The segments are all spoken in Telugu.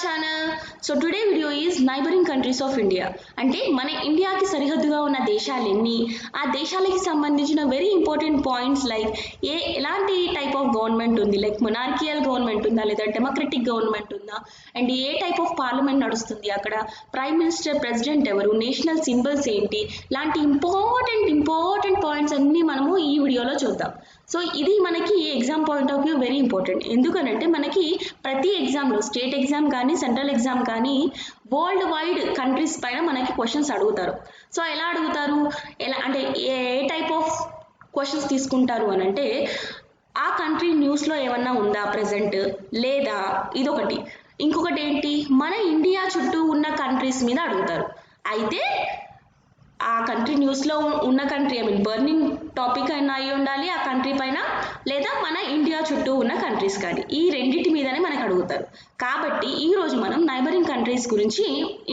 Channel. So today video is neighbouring countries of India. అంటే మన ఇండియాకి సరిహద్దుగా ఉన్న దేశాలు ఎన్ని, ఆ దేశాలకి సంబంధించిన వెరీ ఇంపార్టెంట్ పాయింట్స్ లైక్ ఎలాంటి టైప్ ఆఫ్ గవర్నమెంట్ ఉంది, లైక్ మొనార్కియల్ గవర్నమెంట్ ఉందా లేదా డెమోక్రటిక్ గవర్నమెంట్ ఉందా, and A type of parliament నడుస్తుంది, అక్కడ ప్రైమ్ మినిస్టర్ ప్రెసిడెంట్ ఎవరు, నేషనల్ సింబల్స్ ఏంటి, లాంటి ఇంపార్టెంట్ పాయింట్స్ అన్నీ మనము ఈ వీడియోలో చూద్దాం. సో ఇది మనకి exam point of view very important. ఎందుకనంటే మనకి ప్రతి ఎగ్జామ్లో స్టేట్ ఎగ్జామ్ కానీ సెంట్రల్ ఎగ్జామ్ కానీ వరల్డ్ వైడ్ కంట్రీస్ పైన మనకి క్వశ్చన్స్ అడుగుతారు. సో ఎలా అడుగుతారు, అంటే ఏ టైప్ ఆఫ్ క్వశ్చన్స్ తీసుకుంటారు అని అంటే ఆ కంట్రీ న్యూస్లో ఏమన్నా ఉందా ప్రజెంట్ లేదా, ఇదొకటి. ఇంకొకటి ఏంటి, మన ఇండియా చుట్టూ ఉన్న కంట్రీస్ మీద అడుగుతారు. అయితే ఆ కంట్రీ న్యూస్లో ఉన్న కంట్రీ బర్నింగ్ టాపిక్ అయినా అయి ఉండాలి ఆ కంట్రీ పైన, లేదా మన ఇండియా చుట్టూ ఉన్న కంట్రీస్ కానీ, ఈ రెండింటి మీదనే మనకు అడుగుతారు. కాబట్టి ఈరోజు మనం నైబరింగ్ కంట్రీస్ గురించి,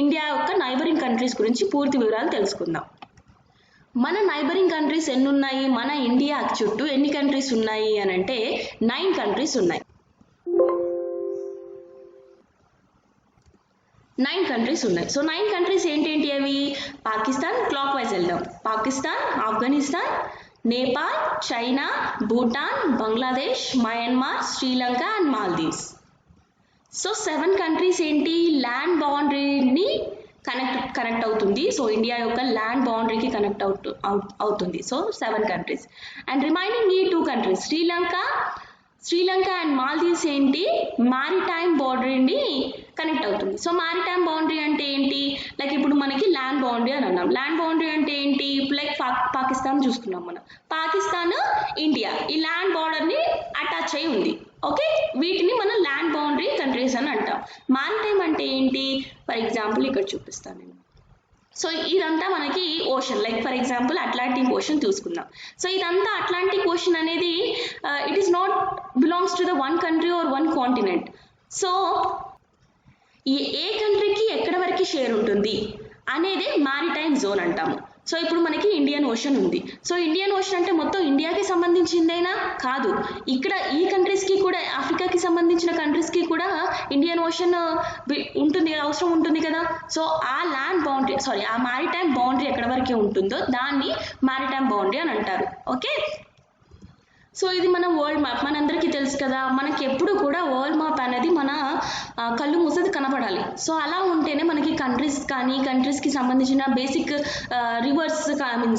ఇండియా యొక్క నైబరింగ్ కంట్రీస్ గురించి పూర్తి వివరాలు తెలుసుకుందాం. మన నైబరింగ్ కంట్రీస్ ఎన్ని ఉన్నాయి, మన ఇండియా చుట్టూ ఎన్ని కంట్రీస్ ఉన్నాయి అని అంటే 9 కంట్రీస్ ఉన్నాయి. 9 కంట్రీస్ ఉన్నాయి. సో 9 కంట్రీస్ ఏంటేంటి అవి? పాకిస్తాన్, క్లాక్ వైజ్ వెళ్దాం. Pakistan, Afghanistan, Nepal, China, Bhutan, Bangladesh, Myanmar, Sri Lanka and Maldives. So 7 countries ఏంటి, ల్యాండ్ బౌండరీని కనెక్ట్ అవుతుంది. సో ఇండియా యొక్క ల్యాండ్ బౌండరీకి కనెక్ట్ అవుతుంది. So 7 countries. అండ్ రిమైనింగ్ ఈ 2 కంట్రీస్ శ్రీలంక అండ్ మాల్దీవ్స్ ఏంటి, మారిటైమ్ బౌండరీని కనెక్ట్ అవుతుంది. సో మారిటైమ్ బౌండరీ అంటే ఏంటి, లైక్ ఇప్పుడు మనకి ల్యాండ్ బౌండరీ అని అన్నాం. ల్యాండ్ బౌండరీ అంటే ఏంటి, లైక్ పాకిస్తాన్ చూసుకున్నాం మనం. పాకిస్తాన్, ఇండియా ఈ ల్యాండ్ బార్డర్ని అటాచ్ అయి ఉంది. ఓకే, వీటిని మనం ల్యాండ్ బౌండరీ కంట్రీస్ అని అంటాం. మారిటైమ్ అంటే ఏంటి, ఫర్ ఎగ్జాంపుల్ ఇక్కడ చూపిస్తాను నేను. సో ఇదంతా మనకి ocean, like for example Atlantic ocean చూసుకుందాం. సో ఇదంతా అట్లాంటిక్ ఓషన్ అనేది it is not belongs to the one country or one continent. So ఏ కంట్రీకి ఎక్కడ వరకు షేర్ ఉంటుంది అనేది మారిటైమ్ జోన్ అంటాము. సో ఇప్పుడు మనకి ఇండియన్ ఓషన్ ఉంది. సో ఇండియన్ ఓషన్ అంటే మొత్తం ఇండియాకి సంబంధించిందేనా? కాదు. ఇక్కడ ఈ కంట్రీస్కి కూడా, ఆఫ్రికాకి సంబంధించిన కంట్రీస్కి కూడా ఇండియన్ ఓషన్ ఉంటుంది, అవసరం ఉంటుంది కదా. సో ఆ మారిటైమ్ బౌండరీ ఎక్కడ వరకు ఉంటుందో దాన్ని మారిటైమ్ బౌండరీ అని అంటారు. ఓకే, సో ఇది మన వరల్డ్ మ్యాప్, మనందరికీ తెలుసు కదా. మనకి ఎప్పుడు కూడా వరల్డ్ మ్యాప్ అనేది మన కళ్ళు మూసేది కనపడాలి. సో అలా ఉంటేనే మనకి కంట్రీస్కి సంబంధించిన బేసిక్ రివర్స్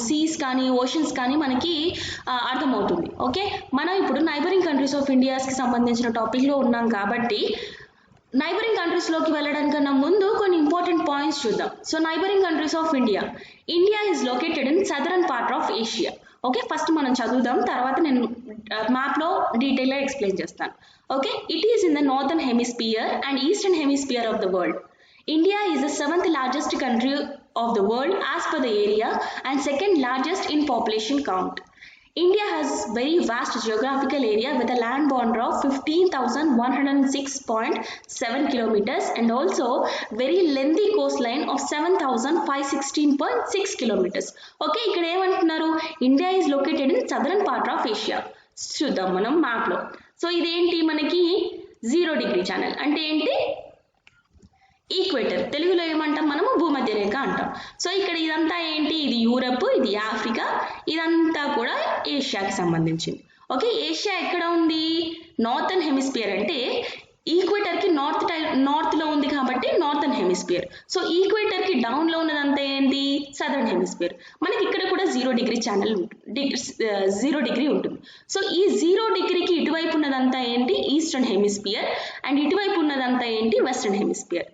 సీస్ కానీ ఓషన్స్ కానీ మనకి అర్థమవుతుంది. ఓకే, మనం ఇప్పుడు నైబరింగ్ కంట్రీస్ ఆఫ్ ఇండియాస్కి సంబంధించిన టాపిక్లో ఉన్నాం కాబట్టి నైబరింగ్ కంట్రీస్లోకి వెళ్ళడానికన్నా ముందు కొన్ని ఇంపార్టెంట్ పాయింట్స్ చూద్దాం. So neighbouring countries of India is located in southern part of Asia. Okay, first మనం చదువుదాం, తర్వాత నేను మ్యాప్లో డీటెయిల్గా ఎక్స్ప్లెయిన్ చేస్తాను. Okay, it is in the northern hemisphere and eastern hemisphere of the world. India is the 7th largest country of the world as per the area and 2nd largest in population count. India has very vast geographical area with a land boundary of 15,106.7 kilometers and also very lengthy coastline of 7,516.6 kilometers. Okay, ఇక్కడ ఏమంటున్నారు, India is located in southern part of Asia. చూద్దాం మనం మ్యాప్లో. సో ఇదేంటి మనకి 0 డిగ్రీ ఛానల్ అంటే ఏంటి, ఈక్వేటర్, తెలుగులో ఏమంటాం మనము, భూమధ్య రేఖ అంటాం. సో ఇక్కడ ఇదంతా ఏంటి, ఇది యూరప్, ఇది ఆఫ్రికా, ఇదంతా కూడా ఏషియాకి సంబంధించింది. ఓకే, ఏషియా ఎక్కడ ఉంది, నార్థన్ హెమిస్పియర్ అంటే ఈక్వేటర్కి నార్త్లో ఉంది కాబట్టి నార్థన్ హెమిస్పియర్. సో ఈక్వేటర్కి డౌన్లో ఉన్నదంతా ఏంటి, సదర్న్ హెమిస్పియర్. మనకి ఇక్కడ కూడా 0 డిగ్రీ ఛానల్ 0 డిగ్రీ ఉంటుంది. సో ఈ 0 డిగ్రీకి ఇటువైపు ఉన్నదంతా ఏంటి, ఈస్టర్న్ హెమిస్పియర్, అండ్ ఇటువైపు ఉన్నదంతా ఏంటి, వెస్టర్న్ హెమిస్పియర్.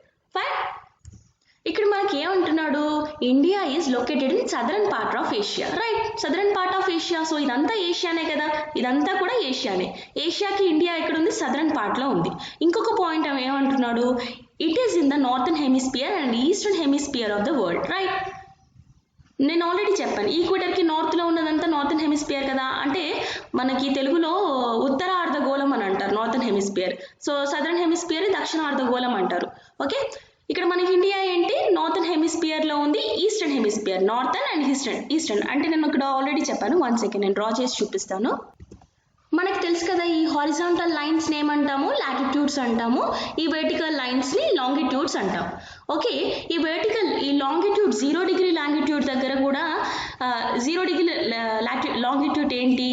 ఇక్కడ మనకి ఏమంటున్నాడు, India is located in southern part of Asia. Right, southern part of Asia. So ఇదంతా ఏషియానే కదా, ఇదంతా కూడా ఏషియానే. ఏషియాకి ఇండియా ఎక్కడ ఉంది, సదరన్ పార్ట్లో ఉంది. ఇంకొక పాయింట్ ఏమంటున్నాడు, it is in the northern hemisphere and eastern hemisphere of the world. Right, నేను ఆల్రెడీ చెప్పాను, ఈక్వేటర్కి నార్త్లో ఉన్నదంతా నార్థన్ హెమిస్పియర్ కదా, అంటే మనకి తెలుగులో ఉత్తర అర్ధగోళం అని అంటారు northern hemisphere. So southern hemisphere దక్షిణ అర్ధగోళం అంటారు. ఓకే, ఇక్కడ మనకి ఇండియా ఏంటి, నార్థన్ హెమిస్పియర్లో ఉంది, eastern hemisphere, northern and eastern అంటే నేను ఇక్కడ ఆల్రెడీ చెప్పాను. 1 సెకండ్ నేను డ్రా చేసి చూపిస్తాను. మనకు తెలుసు కదా, ఈ హారిజాంటల్ లైన్స్ ఏమంటాము, లాటిట్యూడ్ లాంగిట్యూడ్స్ అంటాము, ఈ వర్టికల్ లైన్స్ని లాంగిట్యూడ్స్ అంటాం. ఓకే, ఈ లాంగిట్యూడ్ 0 డిగ్రీ లాంగిట్యూడ్ దగ్గర కూడా 0 డిగ్రీ లాంగిట్యూడ్ ఏంటి,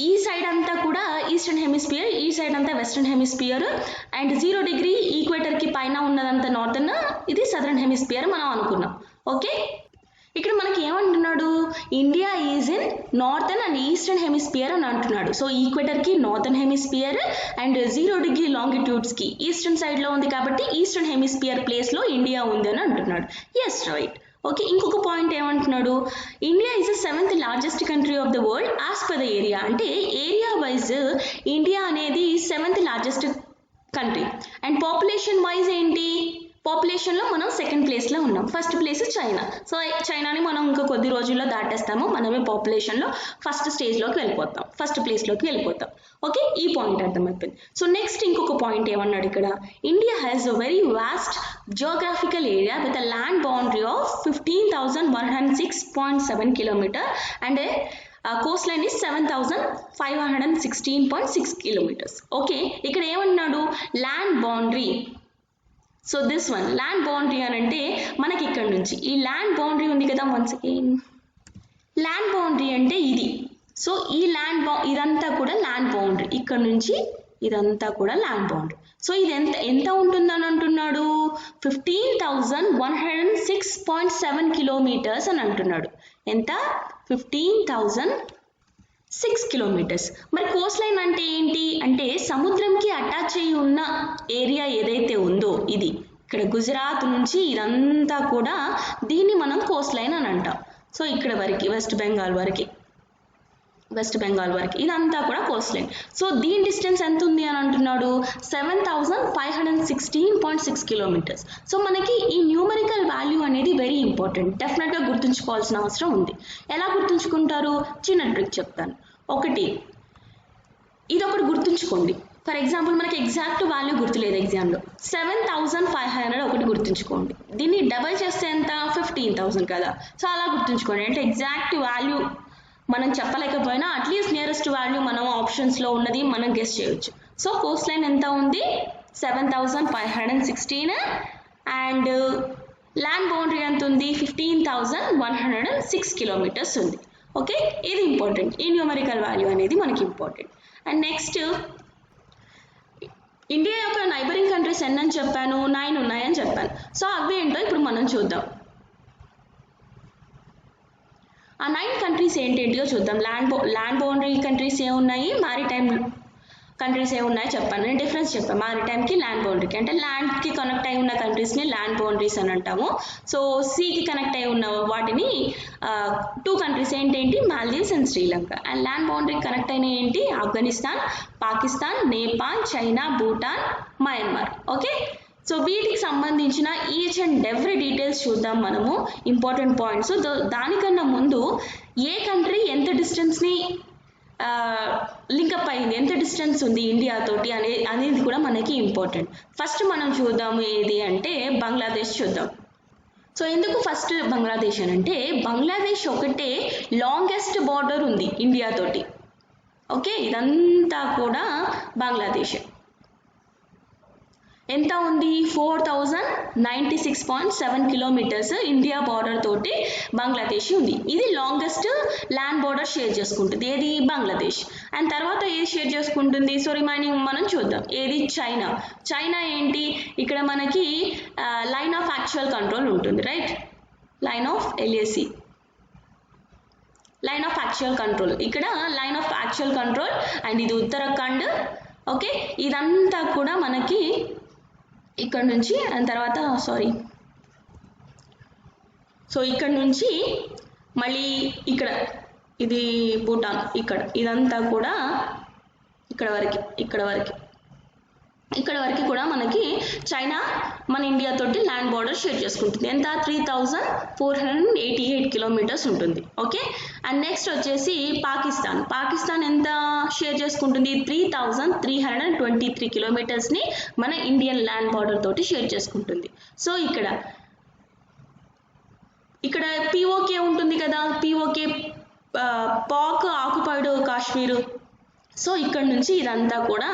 ఈ సైడ్ అంతా కూడా ఈస్టర్న్ హెమిస్ఫియర్, ఈ సైడ్ అంతా వెస్టర్న్ హెమిస్ఫియర్, అండ్ 0 డిగ్రీ ఈక్వేటర్కి పైన ఉన్నదంతా నార్థన్, ఇది సదర్న్ హెమిస్ఫియర్ మనం అనుకున్నాం. ఓకే, ఇక్కడ మనకి ఏమంటున్నాడు, India is in northern and eastern hemisphere అని అంటున్నాడు. సో ఈక్వేటర్కి నార్థన్ హెమిస్ఫియర్ అండ్ 0 డిగ్రీ లాంగిట్యూడ్స్కి ఈస్టర్న్ సైడ్లో ఉంది కాబట్టి ఈస్టర్న్ హెమిస్ఫియర్ ప్లేస్లో ఇండియా ఉంది అని అంటున్నాడు. Yes, right. ఓకే, ఇంకొక పాయింట్ ఏమంటున్నాడు, India is the 7th largest country of the world as per the area. అంటే ఏరియా వైజ్ ఇండియా అనేది 7th largest country. And population wise ఏంటి, పాపులేషన్లో మనం 2nd ప్లేస్లో ఉన్నాం. First place China. సో చైనాని మనం ఇంకా కొద్ది రోజుల్లో దాటేస్తాము, మనమే పాపులేషన్లో ఫస్ట్ స్టేజ్లోకి వెళ్ళిపోతాం, ఫస్ట్ ప్లేస్లోకి వెళ్ళిపోతాం. ఓకే, ఈ పాయింట్ అర్థమైపోయింది. సో నెక్స్ట్ ఇంకొక పాయింట్ ఏమన్నాడు ఇక్కడ, India has a very vast geographical area with a land boundary of 15,106.7 kilometre and coast line is 7,516.6 kilometres. Okay, ఇక్కడ ఏమన్నాడు, land boundary. So this one land boundary అని అంటే మనకి ఇక్కడ నుంచి ఈ ల్యాండ్ బౌండరీ ఉంది కదా, వన్స్ అగైన్ ల్యాండ్ బౌండరీ అంటే ఇది. సో ఈ ఇదంతా కూడా ల్యాండ్ బౌండరీ, ఇక్కడ నుంచి ఇదంతా కూడా ల్యాండ్ బౌండరీ. సో ఇది ఎంత ఉంటుందని అంటున్నాడు, 15,106.7 కిలోమీటర్స్ అని అంటున్నాడు. ఎంత, 15,006 కిలోమీటర్స్. మరి కోస్ట్ లైన్ అంటే ఏంటి అంటే సముద్రంకి అటాచ్ అయి ఉన్న ఏరియా ఏదైతే ఉందో ఇది, ఇక్కడ గుజరాత్ నుంచి ఇదంతా కూడా దీన్ని మనం కోస్ట్ లైన్ అని అంటాం. సో ఇక్కడ వరకు వెస్ట్ బెంగాల్ వరకు ఇదంతా కూడా కోస్ట్ లైన్. సో దీని డిస్టెన్స్ ఎంత ఉంది అని అంటున్నాడు, 7,516.6 కిలోమీటర్స్. సో మనకి ఈ న్యూమరికల్ వాల్యూ అనేది వెరీ ఇంపార్టెంట్, డెఫినెట్గా గుర్తుంచుకోవాల్సిన అవసరం ఉంది. ఎలా గుర్తుంచుకుంటారు, చిన్న ట్రిక్ చెప్తాను. ఇదొకటి గుర్తుంచుకోండి. ఫర్ ఎగ్జాంపుల్ మనకి ఎగ్జాక్ట్ వాల్యూ గుర్తులేదు ఎగ్జామ్లో, 7,500 ఒకటి గుర్తుంచుకోండి. దీన్ని డబల్ చేస్తే ఎంత, 15,000 కదా. సో అలా గుర్తుంచుకోండి. అంటే ఎగ్జాక్ట్ వాల్యూ మనం చెప్పలేకపోయినా అట్లీస్ట్ నియరెస్ట్ వాల్యూ మనం ఆప్షన్స్లో ఉన్నది మనం గెస్ చేయొచ్చు. సో కోస్ట్ లైన్ ఎంత ఉంది, 7,516 అండ్ ల్యాండ్ బౌండరీ ఎంత ఉంది, 15,106 కిలోమీటర్స్ ఉంది. ఓకే, ఇది ఇంపార్టెంట్, ఈ న్యూమరికల్ వాల్యూ అనేది మనకి ఇంపార్టెంట్. అండ్ నెక్స్ట్ ఇండియా యొక్క నైబరింగ్ కంట్రీస్ ఎన్నని చెప్పాను, 9 ఉన్నాయని చెప్పాను. సో అవి ఏంటో ఇప్పుడు మనం చూద్దాం. ఆ 9 కంట్రీస్ ఏంటేంటియో చూద్దాం. ల్యాండ్ బౌండరీ కంట్రీస్ ఏమున్నాయి, మారిటైమ్ కంట్రీస్ ఏమున్నాయో చెప్పాను. నేను డిఫరెన్స్ చెప్పాను మారిటైమ్కి ల్యాండ్ బౌండరీకి. అంటే ల్యాండ్కి కనెక్ట్ అయి ఉన్న కంట్రీస్ని ల్యాండ్ బౌండరీస్ అని అంటాము. సో సీకి కనెక్ట్ అయి ఉన్న వాటిని 2 కంట్రీస్ ఏంటేంటి, Maldives and Sri Lanka. And land బౌండరీకి కనెక్ట్ అయిన ఏంటి, Afghanistan, Pakistan, Nepal, China, Bhutan, Myanmar. Okay, so వీటికి సంబంధించిన ఈచ్ అండ్ ఎవ్రీ డీటెయిల్స్ చూద్దాం మనము, ఇంపార్టెంట్ పాయింట్స్. దానికన్నా ముందు ఏ కంట్రీ ఎంత డిస్టెన్స్ని లింకప్ అయింది, ఎంత డిస్టెన్స్ ఉంది ఇండియా తోటి అనేది కూడా మనకి ఇంపార్టెంట్. ఫస్ట్ మనం చూద్దాము ఏది అంటే బంగ్లాదేశ్ చూద్దాం. సో ఎందుకు ఫస్ట్ బంగ్లాదేశ్ అని అంటే బంగ్లాదేశ్ ఒకటే లాంగెస్ట్ బార్డర్ ఉంది ఇండియా తోటి. ఓకే, ఇదంతా కూడా బంగ్లాదేశ్. ఎంత ఉంది, 4,096.7 కిలోమీటర్స్ ఇండియా బార్డర్ తోటి బంగ్లాదేశ్ ఉంది. ఇది లాంగెస్ట్ ల్యాండ్ బార్డర్ షేర్ చేసుకుంటుంది, ఏది, బంగ్లాదేశ్. అండ్ తర్వాత ఏది షేర్ చేసుకుంటుంది, సో రిమైనింగ్ మనం చూద్దాం. ఏది, చైనా. చైనా ఏంటి, ఇక్కడ మనకి లైన్ ఆఫ్ యాక్చువల్ కంట్రోల్ ఉంటుంది, right, line of LAC, line of actual control. ఇక్కడ line of actual control and ఇది ఉత్తరాఖండ్. ఓకే, ఇదంతా కూడా మనకి ఇక్కడ నుంచి అండ్ తర్వాత సో ఇక్కడ నుంచి మళ్ళీ ఇక్కడ ఇది భూటాన్, ఇదంతా కూడా ఇక్కడ వరకు కూడా మనకి చైనా మన ఇండియా తోటి ల్యాండ్ బార్డర్ షేర్ చేసుకుంటుంది. ఎంత, 3,488 కిలోమీటర్స్ ఉంటుంది. ఓకే, అండ్ నెక్స్ట్ వచ్చేసి పాకిస్తాన్ ఎంత షేర్ చేసుకుంటుంది, 3,323 కిలోమీటర్స్ని మన ఇండియన్ ల్యాండ్ బార్డర్ తోటి షేర్ చేసుకుంటుంది. సో ఇక్కడ POK ఉంటుంది కదా, POK Pak occupied Kashmir. So ఇక్కడ నుంచి ఇదంతా కూడా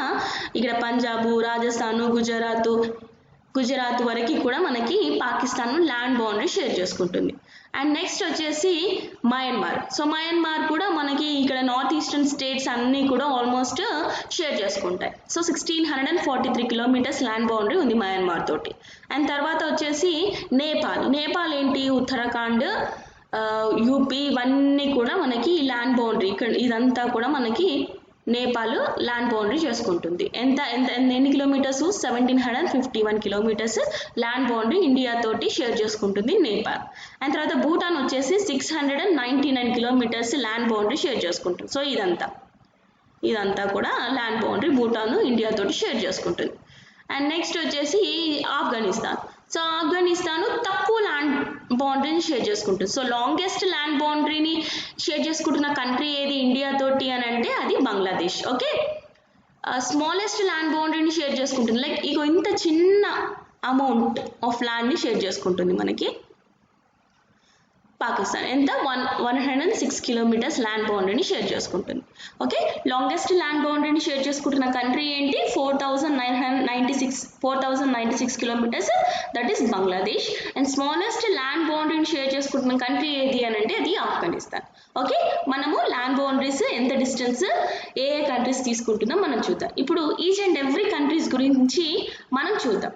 ఇక్కడ పంజాబ్, రాజస్థాన్, గుజరాత్ వరకు కూడా మనకి పాకిస్తాన్ ల్యాండ్ బౌండరీ షేర్ చేసుకుంటుంది. అండ్ నెక్స్ట్ వచ్చేసి మయన్మార్. సో మయన్మార్ కూడా మనకి ఇక్కడ నార్త్ ఈస్టర్న్ స్టేట్స్ అన్నీ కూడా ఆల్మోస్ట్ షేర్ చేసుకుంటాయి. సో 1643 కిలోమీటర్స్ ల్యాండ్ బౌండరీ ఉంది మయన్మార్ తోటి. అండ్ తర్వాత వచ్చేసి నేపాల్ ఏంటి, ఉత్తరాఖండ్, యూపీ ఇవన్నీ కూడా మనకి ల్యాండ్ బౌండరీ ఇక్కడ ఇదంతా కూడా మనకి నేపాల్ ల్యాండ్ బౌండరీ చేసుకుంటుంది. ఎన్ని kilometres? 1751 kilometres land boundary India తోటి షేర్ చేసుకుంటుంది నేపాల్. అండ్ తర్వాత భూటాన్ వచ్చేసి 699 కిలోమీటర్స్ ల్యాండ్ బౌండరీ షేర్ చేసుకుంటుంది. సో ఇదంతా కూడా ల్యాండ్ బౌండరీ భూటాన్ ఇండియా తోటి షేర్ చేసుకుంటుంది. అండ్ నెక్స్ట్ వచ్చేసి ఆఫ్ఘనిస్తాన్. సో ఆఫ్ఘనిస్తాన్ తక్కువ ల్యాండ్ బౌండరీని షేర్ చేసుకుంటుంది. సో లాంగెస్ట్ ల్యాండ్ బౌండరీని షేర్ చేసుకుంటున్న కంట్రీ ఏది ఇండియా తోటి అని అంటే అది బంగ్లాదేశ్. ఓకే, స్మాలెస్ట్ ల్యాండ్ బౌండరీని షేర్ చేసుకుంటుంది. లైక్ ఇగో ఇంత చిన్న అమౌంట్ ఆఫ్ ల్యాండ్ని షేర్ చేసుకుంటుంది మనకి పాకిస్తాన్. ఎంత? 106 కిలోమీటర్స్ ల్యాండ్ బౌండరీని షేర్ చేసుకుంటుంది. ఓకే, లాంగెస్ట్ ల్యాండ్ బౌండరీని షేర్ చేసుకుంటున్న కంట్రీ ఏంటి? 4096 kilometres, that is Bangladesh. And smallest land బౌండరీని షేర్ చేసుకుంటున్న కంట్రీ ఏది అని అంటే అది ఆఫ్ఘనిస్తాన్. ఓకే, మనము ల్యాండ్ బౌండరీస్ ఎంత డిస్టెన్స్ ఏ కంట్రీస్ తీసుకుంటుందో మనం చూద్దాం. ఇప్పుడు ఈచ్ అండ్ ఎవ్రీ కంట్రీస్ గురించి మనం చూద్దాం.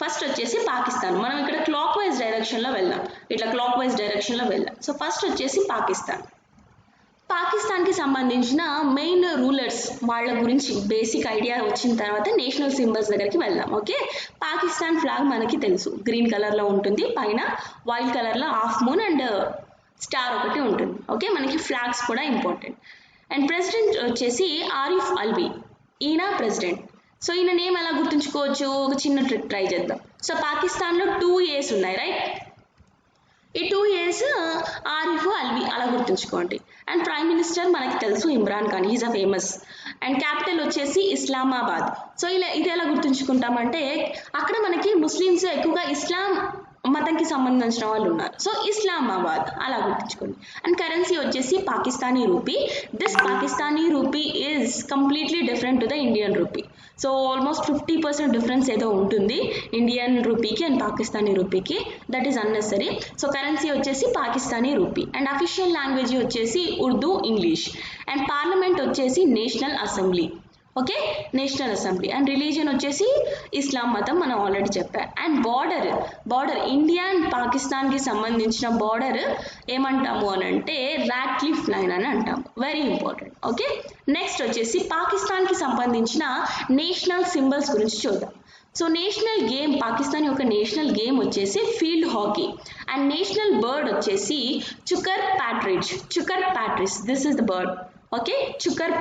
ఫస్ట్ వచ్చేసి పాకిస్తాన్. మనం ఇక్కడ క్లాక్ వైజ్ డైరెక్షన్లో వెళ్దాం, ఇట్లా క్లాక్ వైజ్ డైరెక్షన్లో వెళ్దాం. సో ఫస్ట్ వచ్చేసి పాకిస్తాన్కి సంబంధించిన మెయిన్ రూలర్స్ వాళ్ళ గురించి బేసిక్ ఐడియా వచ్చిన తర్వాత నేషనల్ సింబల్స్ దగ్గరికి వెళ్దాం. ఓకే, పాకిస్తాన్ ఫ్లాగ్ మనకి తెలుసు, గ్రీన్ కలర్లో ఉంటుంది, పైన వైట్ కలర్లో హాఫ్ మూన్ అండ్ స్టార్ ఒకటి ఉంటుంది. ఓకే, మనకి ఫ్లాగ్స్ కూడా ఇంపార్టెంట్. అండ్ ప్రెసిడెంట్ వచ్చేసి ఆరిఫ్ అల్వి, ఈయన ప్రెసిడెంట్. సో ఈయన నేమ్ ఎలా గుర్తుంచుకోవచ్చు? ఒక చిన్న ట్రిక్ ట్రై చేద్దాం. సో పాకిస్తాన్లో 2 A's ఉన్నాయి, రైట్? ఈ 2 A's ఆరిఫ్ అల్వి అలా గుర్తుంచుకోండి. అండ్ ప్రైమ్ మినిస్టర్ మనకి తెలుసు Imran Khan, is a famous. And capital వచ్చేసి ఇస్లామాబాద్. సో ఇది ఎలా గుర్తుంచుకుంటామంటే అక్కడ మనకి ముస్లిమ్స్ ఎక్కువగా ఇస్లాం మతంకి సంబంధించిన వాళ్ళు ఉన్నారు. సో ఇస్లామాబాద్ అలా గుర్తుంచుకోండి. అండ్ కరెన్సీ వచ్చేసి Pakistani rupee. This Pakistani rupee is completely different to the Indian rupee. So almost 50% difference ఏదో ఉంటుంది ఇండియన్ రూపీకి అండ్ పాకిస్తానీ రూపీకి, that is unnecessary. So currency వచ్చేసి Pakistani rupee. And official language వచ్చేసి ఉర్దూ, ఇంగ్లీష్. అండ్ పార్లమెంట్ వచ్చేసి national assembly. Okay, national assembly. And religion వచ్చేసి ఇస్లాం మతం, మనం ఆల్రెడీ చెప్పాం. అండ్ బార్డర్ ఇండియా అండ్ పాకిస్తాన్కి సంబంధించిన బార్డర్ ఏమంటాము అని అంటే రాట్క్లిఫ్ లైన్ అని అంటాము, వెరీ ఇంపార్టెంట్. ఓకే, నెక్స్ట్ వచ్చేసి పాకిస్తాన్కి సంబంధించిన నేషనల్ సింబల్స్ గురించి చూద్దాం. సో నేషనల్ గేమ్, పాకిస్తాన్ యొక్క నేషనల్ గేమ్ వచ్చేసి field hockey. And national bird వచ్చేసి chukar partridge, this is the bird. Okay, chukar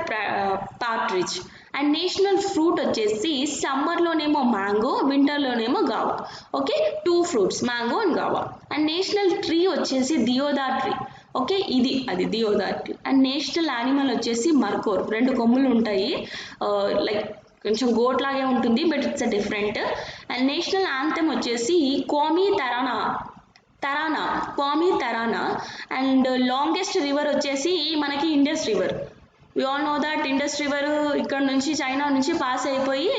partridge. And national fruit వచ్చేసి సమ్మర్లోనేమో మ్యాంగో, వింటర్లోనేమో guava. Okay, 2 fruits, mango and guava. And national tree వచ్చేసి దియోదార్ ట్రీ. ఓకే, అది deodar tree. And national animal వచ్చేసి మర్కోర్, 2 కొమ్ములు ఉంటాయి, లైక్ కొంచెం గోట్ లాగే ఉంటుంది, but it's a different. And national anthem వచ్చేసి Qaumi Tarana. And longest river వచ్చేసి మనకి Indus river. We all know that Indus river ఇక్కడ నుంచి చైనా నుంచి పాస్ అయిపోయి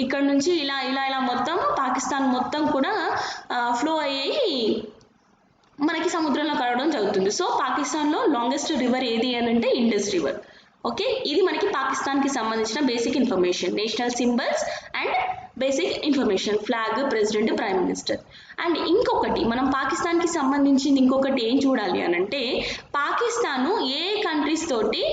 ఇక్కడ నుంచి ఇలా మొత్తం పాకిస్తాన్ మొత్తం కూడా ఫ్లో అయ్యి మనకి సముద్రంలో కలవడం జరుగుతుంది. సో పాకిస్తాన్లో లాంగెస్ట్ రివర్ ఏది అని అంటే ఇండస్ రివర్. ఓకే, ఇది మనకి పాకిస్తాన్కి సంబంధించిన basic information, national symbols and basic information, flag, president, prime minister. And ఇంకొకటి మనం పాకిస్తాన్కి సంబంధించింది ఇంకొకటి ఏం చూడాలి అని అంటే పాకిస్తాను ఏ కంట్రీస్ తోటి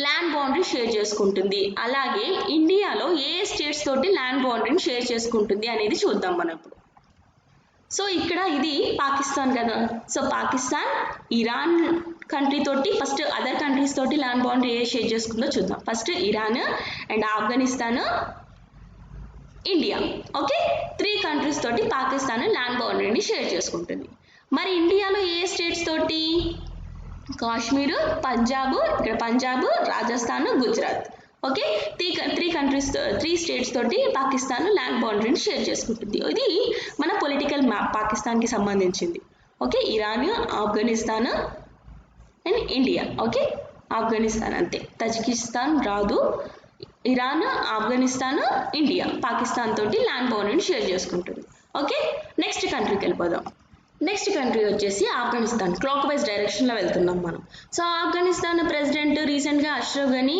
ల్యాండ్ బౌండరీ షేర్ చేసుకుంటుంది, అలాగే ఇండియాలో ఏ స్టేట్స్ తోటి ల్యాండ్ బౌండరీని షేర్ చేసుకుంటుంది అనేది చూద్దాం మనం ఇప్పుడు. సో ఇక్కడ ఇది పాకిస్తాన్ కదా. సో పాకిస్తాన్ ఇరాన్ కంట్రీ తోటి ఫస్ట్ అదర్ కంట్రీస్ తోటి ల్యాండ్ బౌండరీ ఏ షేర్ చేసుకుందో చూద్దాం. First Iran and Afghanistan, India. Okay, 3 countries తోటి పాకిస్తాన్ ల్యాండ్ బౌండరీని షేర్ చేసుకుంటుంది. మరి ఇండియాలో ఏ స్టేట్స్ తోటి? కాశ్మీర్, పంజాబ్, రాజస్థాన్, గుజరాత్. ఓకే, 3 స్టేట్స్ తోటి పాకిస్తాన్ ల్యాండ్ బౌండరీని షేర్ చేసుకుంటుంది. ఇది మన పొలిటికల్ మ్యాప్ పాకిస్తాన్కి సంబంధించింది. Okay, Iran, Afghanistan and India. Okay, Afghanistan అంతే. తజికిస్తాన్ రాదు. ఇరాన్, ఆఫ్ఘనిస్తాన్, ఇండియా, పాకిస్తాన్ తోటి ల్యాండ్ బౌండరీని షేర్ చేసుకుంటుంది. ఓకే, నెక్స్ట్ కంట్రీకి వెళ్ళిపోదాం. నెక్స్ట్ కంట్రీ వచ్చేసి ఆఫ్ఘనిస్తాన్. క్లాక్ వైజ్ డైరెక్షన్లో వెళ్తున్నాం మనం. సో ఆఫ్ఘనిస్తాన్ ప్రెసిడెంట్ రీసెంట్గా అష్రఫ్ ఘనీ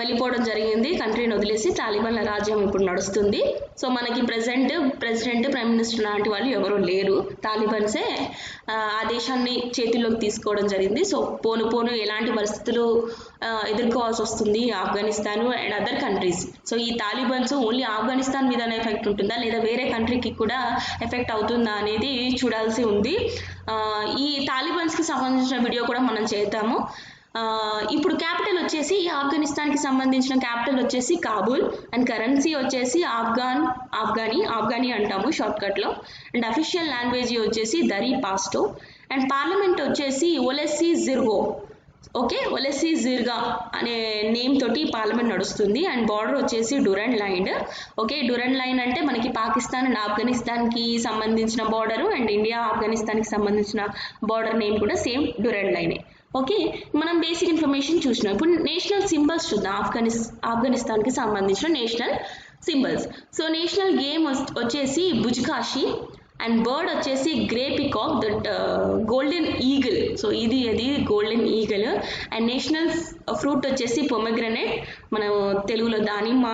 వెళ్ళిపోవడం జరిగింది. కంట్రీని వదిలేసి తాలిబాన్ల రాజ్యం ఇప్పుడు నడుస్తుంది. సో మనకి ప్రెసిడెంట్ ప్రైమ్ మినిస్టర్ లాంటి వాళ్ళు ఎవరూ లేరు. తాలిబాన్సే ఆ దేశాన్ని చేతుల్లోకి తీసుకోవడం జరిగింది. సో పోను ఎలాంటి పరిస్థితులు ఎదుర్కోవాల్సి వస్తుంది Afghanistan and other countries. So ఈ తాలిబాన్స్ ఓన్లీ ఆఫ్ఘనిస్తాన్ మీదనే ఎఫెక్ట్ ఉంటుందా లేదా వేరే కంట్రీకి కూడా ఎఫెక్ట్ అవుతుందా అనేది చూడాల్సి ఉంది. ఈ తాలిబాన్స్కి సంబంధించిన వీడియో కూడా మనం చేద్దాము. ఇప్పుడు క్యాపిటల్ వచ్చేసి ఆఫ్ఘనిస్తాన్కి సంబంధించిన క్యాపిటల్ వచ్చేసి కాబూల్ అండ్ కరెన్సీ వచ్చేసి ఆఫ్ఘనీ అంటాము షార్ట్కట్లో. అండ్ అఫీషియల్ లాంగ్వేజ్ వచ్చేసి దరీ పాస్టో. అండ్ పార్లమెంట్ వచ్చేసి ఒలెస్సీ జిర్గో. ఓకే, ఒలెస్సీ జిర్గా అనే నేమ్ తోటి పార్లమెంట్ నడుస్తుంది. అండ్ బార్డర్ వచ్చేసి డురన్ లైన్. ఓకే, డురన్ లైన్ అంటే మనకి పాకిస్తాన్ అండ్ ఆఫ్ఘనిస్తాన్కి సంబంధించిన బార్డరు అండ్ ఇండియా ఆఫ్ఘనిస్తాన్కి సంబంధించిన బార్డర్ నేమ్ కూడా సేమ్ డురన్ లైనే. ఓకే, మనం బేసిక్ ఇన్ఫర్మేషన్ చూసినాం. ఇప్పుడు నేషనల్ సింబల్స్ చూద్దాం. ఆఫ్ఘనిస్తాన్కి సంబంధించిన national symbols. So national game వచ్చేసి బుజ్కాషి అండ్ బర్డ్ వచ్చేసి grey peacock, that golden eagle. So ఇది golden eagle. And national fruit వచ్చేసి పొమెగ్రనేట్, మనం తెలుగులో దానిమ్మ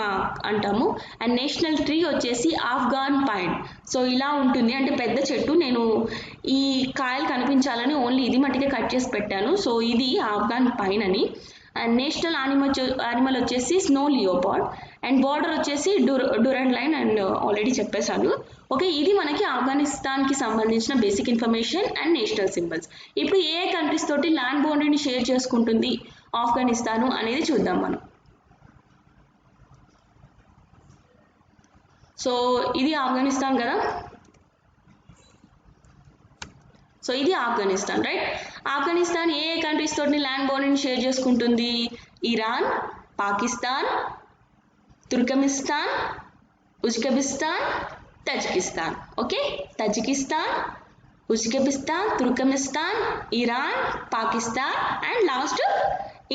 అంటాము. అండ్ నేషనల్ ట్రీ వచ్చేసి ఆఫ్ఘాన్ పైన్. సో ఇలా ఉంటుంది, అంటే పెద్ద చెట్టు. నేను ఈ కాయలు కనిపించాలని ఓన్లీ ఇది మట్టికే కట్ చేసి పెట్టాను. సో ఇది ఆఫ్ఘాన్ పైన్ అని. అండ్ నేషనల్ యానిమల్ వచ్చేసి స్నో లియోపార్డ్. అండ్ బార్డర్ వచ్చేసి డురన్ లైన్ అండ్ ఆల్రెడీ చెప్పేశాను. ఓకే, ఇది మనకి ఆఫ్ఘనిస్తాన్కి సంబంధించిన basic information and national symbols. ఇప్పుడు ఏ కంట్రీస్ తోటి ల్యాండ్ బౌండరీని షేర్ చేసుకుంటుంది ఆఫ్ఘనిస్తాను అనేది చూద్దాం మనం. సో ఇది ఆఫ్ఘనిస్తాన్ కదా. సో ఇది ఆఫ్ఘనిస్తాన్, రైట్. ఆఫ్ఘనిస్తాన్ ఏ కంట్రీస్ తోటి ల్యాండ్ బౌండరీని షేర్ చేసుకుంటుంది? Iran, Pakistan, తుర్కమిస్తాన్, Uzbekistan, Tajikistan. Okay, Tajikistan, Uzbekistan, తుర్కమిస్తాన్, Iran, Pakistan and last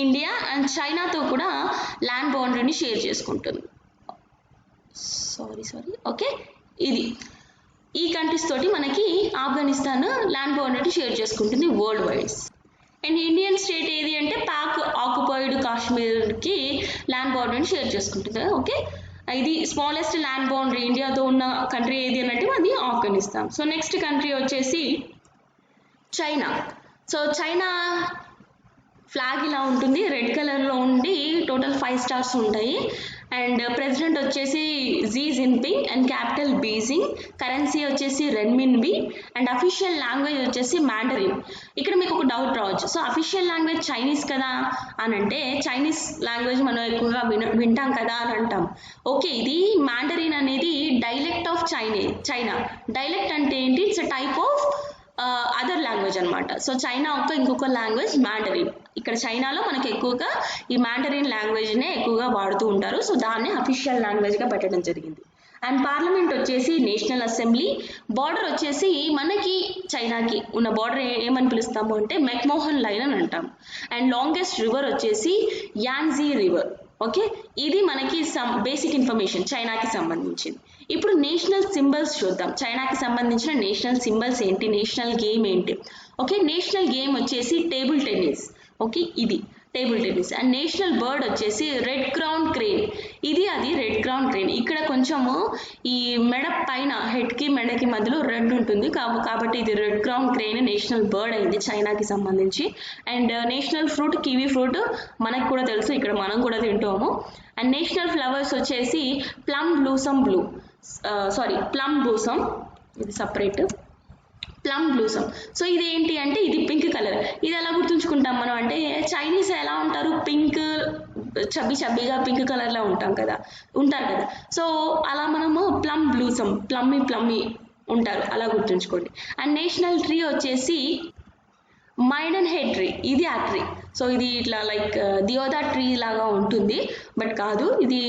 India and చైనాతో కూడా ల్యాండ్ బౌండరీని షేర్ చేసుకుంటుంది. సారీ ఓకే, ఇది ఈ కంట్రీస్ తోటి మనకి ఆఫ్ఘనిస్తాన్ ల్యాండ్ బౌండరీ షేర్ చేసుకుంటుంది world wides. And Indian state ఏది అంటే పాక్ ఆక్యుపైడ్ కాశ్మీర్కి ల్యాండ్ బౌండరీని షేర్ చేసుకుంటుంది. ఓకే, ఇది స్మాలెస్ట్ ల్యాండ్ బౌండరీ ఇండియాతో ఉన్న కంట్రీ ఏది అని అంటే అది ఆఫ్ఘనిస్తాన్. సో నెక్స్ట్ కంట్రీ వచ్చేసి చైనా. సో చైనా ఫ్లాగ్ ఇలా ఉంటుంది, రెడ్ కలర్లో ఉండి టోటల్ 5 స్టార్స్ ఉంటాయి. అండ్ ప్రెసిడెంట్ వచ్చేసి Xi Jinping and capital Beijing. Currency వచ్చేసి రెన్మిన్బి అండ్ అఫీషియల్ లాంగ్వేజ్ వచ్చేసి మ్యాండరిన్. ఇక్కడ మీకు ఒక డౌట్ రావచ్చు, సో అఫీషియల్ లాంగ్వేజ్ చైనీస్ కదా అని అంటే చైనీస్ లాంగ్వేజ్ మనం ఎక్కువగా వింటాం కదా అని అంటాం. ఓకే, ఇది మ్యాండరిన్ అనేది డైలెక్ట్ ఆఫ్ చైనా. డైలెక్ట్ అంటే ఏంటి? It's a type of other language అనమాట. సో చైనా ఇంకొక లాంగ్వేజ్ మ్యాండరిన్. ఇక్కడ చైనాలో మనకి ఎక్కువగా ఈ మ్యాండరిన్ లాంగ్వేజ్నే ఎక్కువగా వాడుతూ ఉంటారు. సో దాన్ని అఫీషియల్ లాంగ్వేజ్గా పెట్టడం జరిగింది. అండ్ పార్లమెంట్ వచ్చేసి నేషనల్ అసెంబ్లీ. బార్డర్ వచ్చేసి మనకి చైనాకి ఉన్న బార్డర్ ఏమని పిలుస్తాము అంటే మెక్మోహన్ లైన్ అని అంటాం. అండ్ లాంగెస్ట్ రివర్ వచ్చేసి యాంజీ రివర్. ఓకే, ఇది మనకి బేసిక్ ఇన్ఫర్మేషన్ చైనాకి సంబంధించింది. ఇప్పుడు నేషనల్ సింబల్స్ చూద్దాం. చైనాకి సంబంధించిన నేషనల్ సింబల్స్ ఏంటి, నేషనల్ గేమ్ ఏంటి? ఓకే, నేషనల్ గేమ్ వచ్చేసి టేబుల్ టెన్నిస్. ఓకే, ఇది table tennis. And national bird వచ్చేసి రెడ్ క్రౌన్ క్రేన్. అది రెడ్ క్రౌన్ క్రేన్. ఇక్కడ కొంచెము ఈ మెడ పైన హెడ్కి మెడకి మధ్యలో రెడ్ ఉంటుంది కాబట్టి ఇది red crown crane national bird అయింది చైనాకి సంబంధించి. And national fruit kiwi fruit మనకు కూడా తెలుసు, ఇక్కడ మనం కూడా తింటాము. అండ్ నేషనల్ ఫ్లవర్స్ వచ్చేసి ప్లమ్ బ్లూసమ్ ఇది సపరేట్ ప్లమ్ బ్లూసమ్. సో ఇది ఏంటి అంటే ఇది పింక్ కలర్. ఇది ఎలా గుర్తుంచుకుంటాం మనం అంటే చైనీస్ ఎలా ఉంటారు, పింక్ చబ్బీగా పింక్ కలర్లో ఉంటారు కదా. సో అలా మనము ప్లమ్ బ్లూసమ్ ప్లమ్మీ ఉంటారు, అలా గుర్తుంచుకోండి. అండ్ నేషనల్ ట్రీ వచ్చేసి మైడన్ హెడ్ ట్రీ. ఇది ఆ ట్రీ. సో ఇది ఇట్లా లైక్ దియోదా ట్రీ లాగా ఉంటుంది, బట్ కాదు, ఇది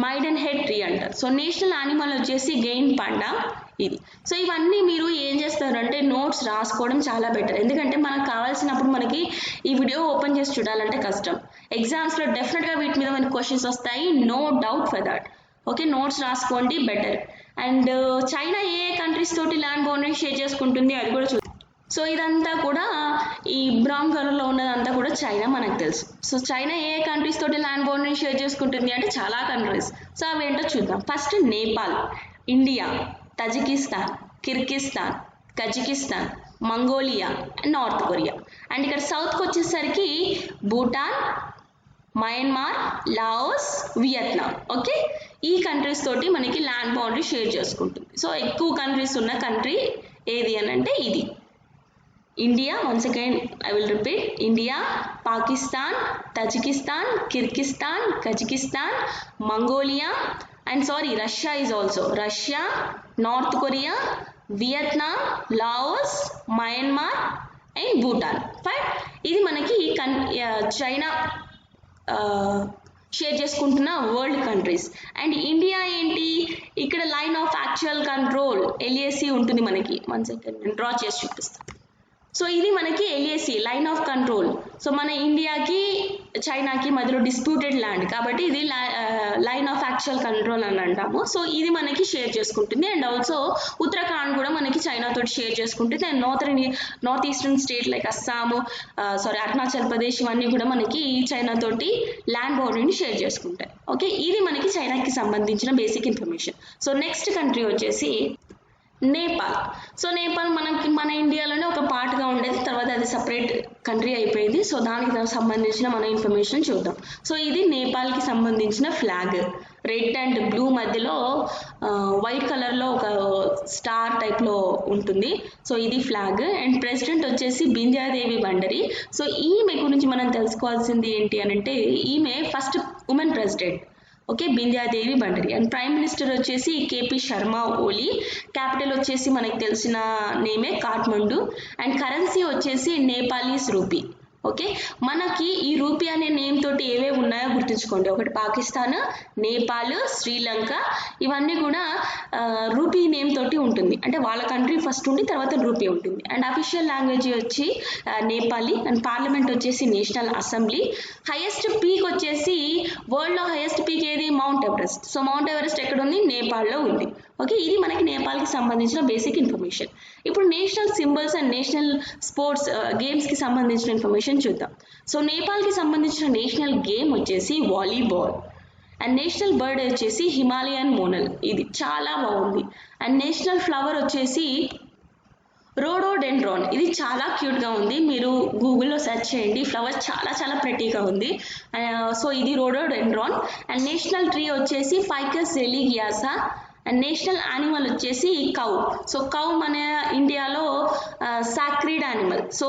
మైడన్ హెడ్ ట్రీ అంటారు. సో నేషనల్ యానిమల్ వచ్చేసి గెయిన్ పాండా. ఇది. సో ఇవన్నీ మీరు ఏం చేస్తారంటే నోట్స్ రాసుకోవడం చాలా బెటర్. ఎందుకంటే మనకు కావాల్సినప్పుడు మనకి ఈ వీడియో ఓపెన్ చేసి చూడాలంటే కష్టం. ఎగ్జామ్స్లో డెఫినెట్గా వీటి మీద మనకి క్వశ్చన్స్ వస్తాయి, no doubt for that. Okay, notes రాసుకోండి బెటర్. అండ్ చైనా ఏ కంట్రీస్ తోటి ల్యాండ్ బౌండరీ షేర్ చేసుకుంటుంది అది కూడా చూద్దాం. సో ఇదంతా కూడా ఈ బ్రౌన్ కలర్లో ఉన్నదంతా కూడా చైనా మనకు తెలుసు. సో చైనా ఏ కంట్రీస్ తోటి ల్యాండ్ బౌండరీ షేర్ చేసుకుంటుంది అంటే చాలా కంట్రీస్. సో అవేంటో చూద్దాం. First Nepal, India, Tajikistan, Kyrgyzstan, Kazakhstan, Mongolia and north Korea. And ఇక్కడ సౌత్కి వచ్చేసరికి Bhutan, Myanmar, Laos, Vietnam. Okay, ఈ కంట్రీస్ తోటి మనకి ల్యాండ్ బౌండరీ షేర్ చేసుకుంటుంది. సో ఎక్కువ కంట్రీస్ ఉన్న కంట్రీ ఏది అని అంటే ఇది India. Once again I will repeat, India, Pakistan, Tajikistan, Kyrgyzstan, Kazakhstan, Mongolia and sorry Russia is also, Russia, north Korea, Vietnam, Laos, Myanmar and Bhutan. Fine, ఇది మనకి చైనా షేర్ చేసుకుంటున్న వరల్డ్ కంట్రీస్. అండ్ ఇండియా ఏంటి, ఇక్కడ line of actual control LAC ఉంటుంది మనకి. 1 సెకండ్ నేను డ్రా చేసి చూపిస్తాను. సో ఇది మనకి LAC line of control. So మన ఇండియాకి చైనాకి మధ్యలో డిస్ప్యూటెడ్ ల్యాండ్ కాబట్టి ఇది లైన్ ఆఫ్ యాక్చువల్ కంట్రోల్ అని అంటాము. సో ఇది మనకి షేర్ చేసుకుంటుంది. అండ్ ఆల్సో ఉత్తరాఖండ్ కూడా మనకి చైనా తోటి షేర్ చేసుకుంటుంది. And north eastern state like Assam, Arunachal Pradesh ఇవన్నీ కూడా మనకి చైనా తోటి ల్యాండ్ బౌండరీని షేర్ చేసుకుంటాయి. ఓకే, ఇది మనకి చైనాకి సంబంధించిన basic information. So next country వచ్చేసి నేపాల్. సో నేపాల్ మన ఇండియాలోనే ఒక పార్ట్గా ఉండేది, తర్వాత అది సపరేట్ కంట్రీ అయిపోయింది. సో దానికి సంబంధించిన మన ఇన్ఫర్మేషన్ చూద్దాం. సో ఇది నేపాల్కి సంబంధించిన ఫ్లాగ్, రెడ్ అండ్ బ్లూ మధ్యలో వైట్ కలర్లో ఒక స్టార్ టైప్లో ఉంటుంది. సో ఇది ఫ్లాగ్. అండ్ ప్రెసిడెంట్ వచ్చేసి బింద్యాదేవి భండరి. సో ఈమె గురించి మనం తెలుసుకోవాల్సింది ఏంటి అని అంటే ఈమె first woman president. Okay, Bidya Devi Bhandari. And prime minister వచ్చేసి KP శర్మ ఓలీ. క్యాపిటల్ వచ్చేసి మనకి తెలిసిన నేమే కాఠ్మండు. అండ్ కరెన్సీ వచ్చేసి నేపాలీస్ రూపీ. ఓకే, మనకి ఈ రూపీ అనే నేమ్ తోటి ఏవేవి ఉన్నాయో గుర్తుంచుకోండి. ఒకటి పాకిస్తాన్, నేపాల్, శ్రీలంక, ఇవన్నీ కూడా రూపీ నేమ్ తోటి ఉంటుంది. అంటే వాళ్ళ కంట్రీ ఫస్ట్ ఉండి తర్వాత రూపీ ఉంటుంది. అండ్ అఫీషియల్ లాంగ్వేజ్ వచ్చి నేపాలీ. అండ్ పార్లమెంట్ వచ్చేసి నేషనల్ అసెంబ్లీ. హైయెస్ట్ పీక్ వచ్చేసి వరల్డ్లో హైయెస్ట్ పీక్ ఏది, Mount Everest. So Mount Everest ఎక్కడ ఉంది, నేపాల్లో ఉంది. ఓకే, ఇది మనకి నేపాల్కి సంబంధించిన బేసిక్ ఇన్ఫర్మేషన్. ఇప్పుడు national symbols and national sports గేమ్స్కి సంబంధించిన ఇన్ఫర్మేషన్ చూద్దాం. సో నేపాల్కి సంబంధించిన నేషనల్ గేమ్ వచ్చేసి వాలీబాల్. అండ్ నేషనల్ బర్డ్ వచ్చేసి హిమాలయన్ మోనల్, ఇది చాలా బాగుంది. అండ్ నేషనల్ ఫ్లవర్ వచ్చేసి రోడోడెండ్రాన్, ఇది చాలా క్యూట్గా ఉంది. మీరు గూగుల్లో సెర్చ్ చేయండి, ఫ్లవర్ చాలా చాలా ప్రెటీగా ఉంది. సో ఇది రోడోడెండ్రాన్. అండ్ నేషనల్ ట్రీ వచ్చేసి ఫైకస్ రెలిగియాసా. అండ్ నేషనల్ యానిమల్ వచ్చేసి కౌ. సో కౌ మన ఇండియాలో సాక్రీడ్ యానిమల్, సో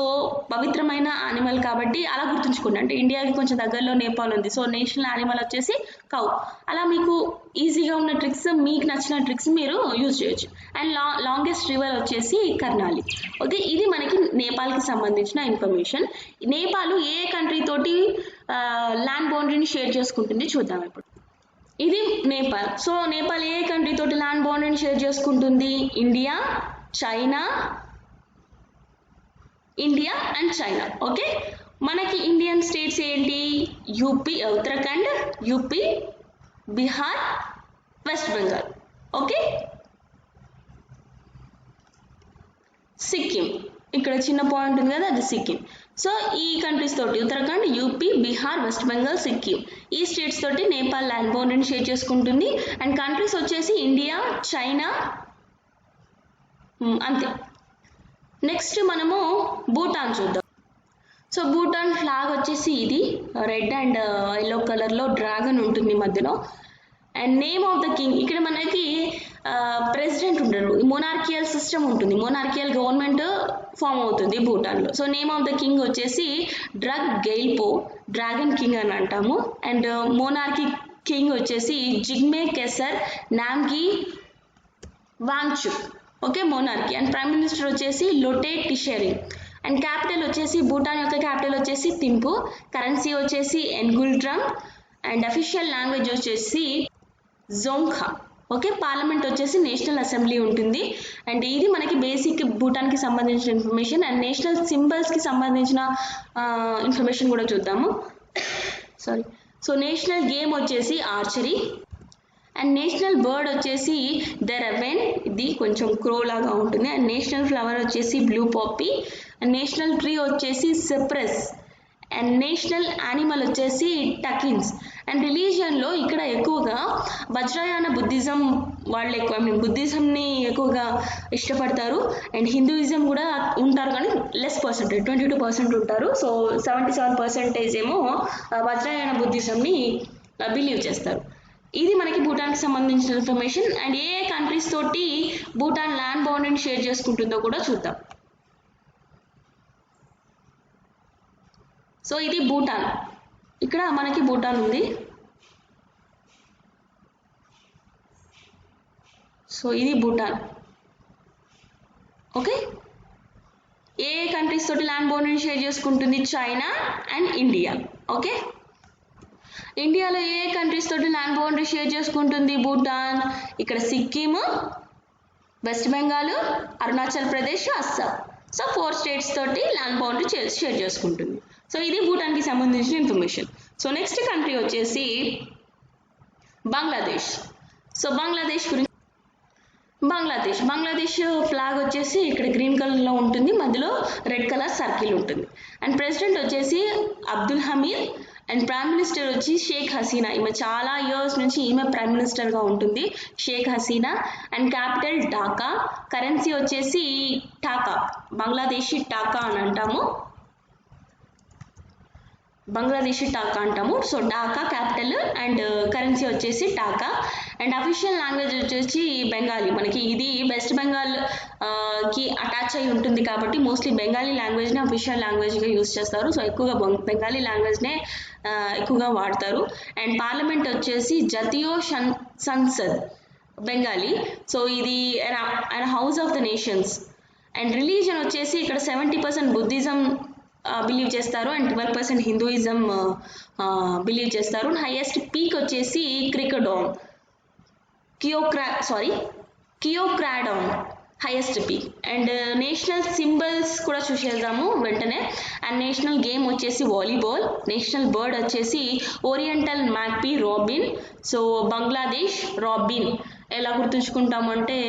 పవిత్రమైన యానిమల్ కాబట్టి అలా గుర్తుంచుకోండి. అంటే ఇండియాకి కొంచెం దగ్గరలో నేపాల్ ఉంది. సో నేషనల్ యానిమల్ వచ్చేసి కౌ. అలా మీకు ఈజీగా ఉన్న ట్రిక్స్, మీకు నచ్చిన ట్రిక్స్ మీరు యూజ్ చేయొచ్చు. అండ్ లాంగెస్ట్ రివర్ వచ్చేసి కర్నాలి. ఓకే, ఇది మనకి నేపాల్కి సంబంధించిన ఇన్ఫర్మేషన్. నేపాల్ ఏ కంట్రీ తోటి ల్యాండ్ బౌండరీని షేర్ చేసుకుంటుంది చూద్దాం ఇప్పుడు. ఇది నేపాల్. సో నేపాల్ ఏ కంట్రీ తోటి ల్యాండ్ బౌండరీని షేర్ చేసుకుంటుంది, India, China, India and China. Okay, మనకి ఇండియన్ స్టేట్స్ ఏంటి, Uttarakhand, UP, Bihar, west Bengal. Okay, Sikkim, ఇక్కడ చిన్న పాయింట్ ఉంది కదా, అది సిక్కిం. సో ఈ కంట్రీస్ తోటి ఉత్తరాఖండ్, యూపీ, బీహార్, వెస్ట్ బెంగాల్, సిక్కిం, ఈ స్టేట్స్ తోటి నేపాల్ ల్యాండ్ బౌండరీని షేర్ చేసుకుంటుంది. అండ్ కంట్రీస్ వచ్చేసి ఇండియా, చైనా, అంతే. నెక్స్ట్ మనము భూటాన్ చూద్దాం. సో భూటాన్ ఫ్లాగ్ వచ్చేసి ఇది రెడ్ అండ్ ఎల్లో కలర్లో డ్రాగన్ ఉంటుంది మధ్యలో. And name of the king, ఇక్కడ మనకి ప్రెసిడెంట్ ఉండరు, మోనార్కియల్ సిస్టమ్ ఉంటుంది, మోనార్కియల్ గవర్నమెంట్ ఫామ్ అవుతుంది భూటాన్లో. So name of the king వచ్చేసి డ్రగ్ గెయిల్పో, డ్రాగన్ కింగ్ అని అంటాము. అండ్ మోనార్కీ కింగ్ వచ్చేసి జిగ్మే కెసర్ నామ్గి Wangchuck. Okay, monarchy. And prime minister వచ్చేసి లోటే టిషెరింగ్. అండ్ క్యాపిటల్ వచ్చేసి భూటాన్ యొక్క క్యాపిటల్ వచ్చేసి థింపు. కరెన్సీ వచ్చేసి ఎన్గుల్ డ్రమ్. అండ్ అఫీషియల్ లాంగ్వేజ్ వచ్చేసి జోంగ్ఖా. ఓకే, పార్లమెంట్ వచ్చేసి నేషనల్ అసెంబ్లీ ఉంటుంది. అండ్ ఇది మనకి బేసిక్ భూటాన్కి సంబంధించిన ఇన్ఫర్మేషన్. అండ్ నేషనల్ సింబల్స్కి సంబంధించిన ఇన్ఫర్మేషన్ కూడా చూద్దాము. సారీ. సో నేషనల్ గేమ్ వచ్చేసి ఆర్చరీ. అండ్ నేషనల్ బర్డ్ వచ్చేసి ద రెవెన్, ఇది కొంచెం క్రో లాగా ఉంటుంది. అండ్ నేషనల్ ఫ్లవర్ వచ్చేసి blue poppy. And national tree వచ్చేసి సిప్రస్. అండ్ నేషనల్ యానిమల్ వచ్చేసి టకిన్స్. అండ్ రిలీజియన్లో ఇక్కడ ఎక్కువగా వజ్రయాన బుద్ధిజం వాళ్ళు ఎక్కువ, బుద్ధిజంని ఎక్కువగా ఇష్టపడతారు. అండ్ హిందూయిజం కూడా ఉంటారు, కానీ లెస్ పర్సెంటేజ్, 22% ఉంటారు. సో 77% ఏమో వజ్రయాన బుద్ధిజంని బిలీవ్ చేస్తారు. ఇది మనకి భూటాన్కి సంబంధించిన ఇన్ఫర్మేషన్. అండ్ ఏ కంట్రీస్ తోటి భూటాన్ ల్యాండ్ బౌండరీని షేర్ చేసుకుంటుందో కూడా చూద్దాం. సో ఇది భూటాన్. ఇక్కడ మనకి భూటాన్ ఉంది. సో ఇది భూటాన్. ఓకే, ఏ కంట్రీస్ తోటి ల్యాండ్ బౌండరీని షేర్ చేసుకుంటుంది? China and India. ఓకే, ఇండియాలో ఏ కంట్రీస్ తోటి ల్యాండ్ బౌండరీ షేర్ చేసుకుంటుంది? భూటాన్. ఇక్కడ Sikkim, west Bengal, Arunachal Pradesh, Assam. So 4 states తోటి ల్యాండ్ బౌండరీ షేర్ చేసుకుంటుంది. సో ఇది భూటాన్కి సంబంధించిన ఇన్ఫర్మేషన్. సో నెక్స్ట్ కంట్రీ వచ్చేసి బంగ్లాదేశ్. సో బంగ్లాదేశ్ గురించి, బంగ్లాదేశ్ ఫ్లాగ్ వచ్చేసి ఇక్కడ గ్రీన్ కలర్లో ఉంటుంది, మధ్యలో red colour circle and. And president వచ్చేసి Abdul Hamid. And prime minister వచ్చి షేక్ హసీనా. ఈమె చాలా ఇయర్స్ నుంచి ఈమె ప్రైమ్ మినిస్టర్గా ఉంటుంది, Sheikh Hasina. And capital Dhaka. Currency వచ్చేసి టాకా, బంగ్లాదేశీ టాకా అని అంటాము, బంగ్లాదేశీ టాకా అంటాము. So Dhaka capital and currency వచ్చేసి టాకా. అండ్ అఫీషియల్ లాంగ్వేజ్ వచ్చేసి బెంగాలీ. మనకి ఇది వెస్ట్ బెంగాల్ కి అటాచ్ అయి ఉంటుంది కాబట్టి మోస్ట్లీ బెంగాలీ లాంగ్వేజ్ని అఫీషియల్ లాంగ్వేజ్గా యూజ్ చేస్తారు. సో ఎక్కువగా బెంగాలీ లాంగ్వేజ్నే ఎక్కువగా వాడతారు. అండ్ పార్లమెంట్ వచ్చేసి జతియో సంసద్, బెంగాలీ. సో ఇది house of the nations. And religion వచ్చేసి ఇక్కడ 70% బుద్ధిజం బిలీవ్ చేస్తారు అండ్ 12% హిందూయిజం బిలీవ్ చేస్తారు. హైయెస్ట్ పీక్ వచ్చేసి Keokradong highest peak. And national symbols కూడా చూసేద్దాము వెంటనే. అండ్ నేషనల్ గేమ్ వచ్చేసి వాలీబాల్. నేషనల్ బర్డ్ వచ్చేసి oriental magpie, robin. So Bangladesh robin ఎలా గుర్తుంచుకుంటామంటే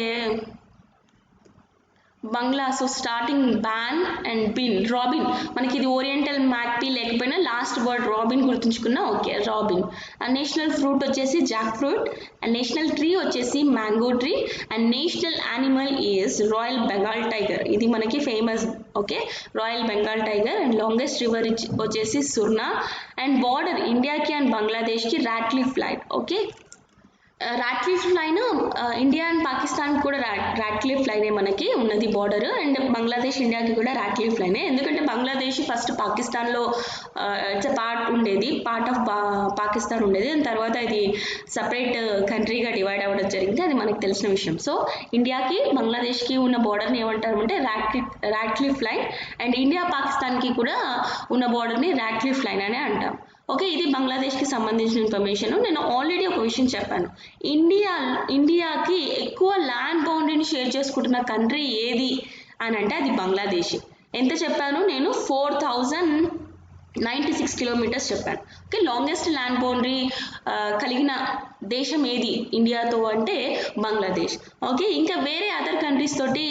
so starting ban and bin, robin. మనకి ఇది ఓరియంటల్ మ్యాక్పీ లేకపోయినా లాస్ట్ వర్డ్ రాబిన్ గుర్తుంచుకున్నా okay, robin. And national fruit వచ్చేసి jackfruit. And national tree వచ్చేసి mango tree. And national animal is royal Bengal tiger. ఇది మనకి famous, okay, royal Bengal tiger. And longest river వచ్చేసి సుర్నా. అండ్ బార్డర్ ఇండియాకి అండ్ బంగ్లాదేశ్కి Radcliffe line. Okay, Radcliffe line India and Pakistan కూడా రాట్క్లిఫ్ లైనే మనకి ఉన్నది బార్డర్. అండ్ బంగ్లాదేశ్ ఇండియాకి కూడా రాట్క్లిఫ్ లైనే. ఎందుకంటే బంగ్లాదేశ్ ఫస్ట్ పాకిస్తాన్లో ఇట్స్ పార్ట్ ఆఫ్ పాకిస్తాన్ ఉండేది. దాని తర్వాత ఇది సపరేట్ కంట్రీగా డివైడ్ అవ్వడం జరిగింది, అది మనకు తెలిసిన విషయం. సో ఇండియాకి బంగ్లాదేశ్కి ఉన్న బార్డర్ని ఏమంటారు అంటే రాట్క్లిఫ్ లైన్. అండ్ ఇండియా పాకిస్తాన్కి కూడా ఉన్న బార్డర్ని రాట్క్లిఫ్ లైన్ అనే అంటాం. ఓకే, ఇది బంగ్లాదేశ్కి సంబంధించిన ఇన్ఫర్మేషన్. నేను ఆల్రెడీ ఒక విషయం చెప్పాను, ఇండియాకి ఎక్కువ ల్యాండ్ బౌండరీని షేర్ చేసుకుంటున్న కంట్రీ ఏది అని అంటే అది బంగ్లాదేశ్. ఎంత చెప్పాను నేను? 4096 కిలోమీటర్స్ చెప్పాను. ఓకే, లాంగెస్ట్ ల్యాండ్ బౌండరీ కలిగిన దేశం ఏది ఇండియాతో అంటే బంగ్లాదేశ్. ఓకే, ఇంకా వేరే అదర్ కంట్రీస్ తోటి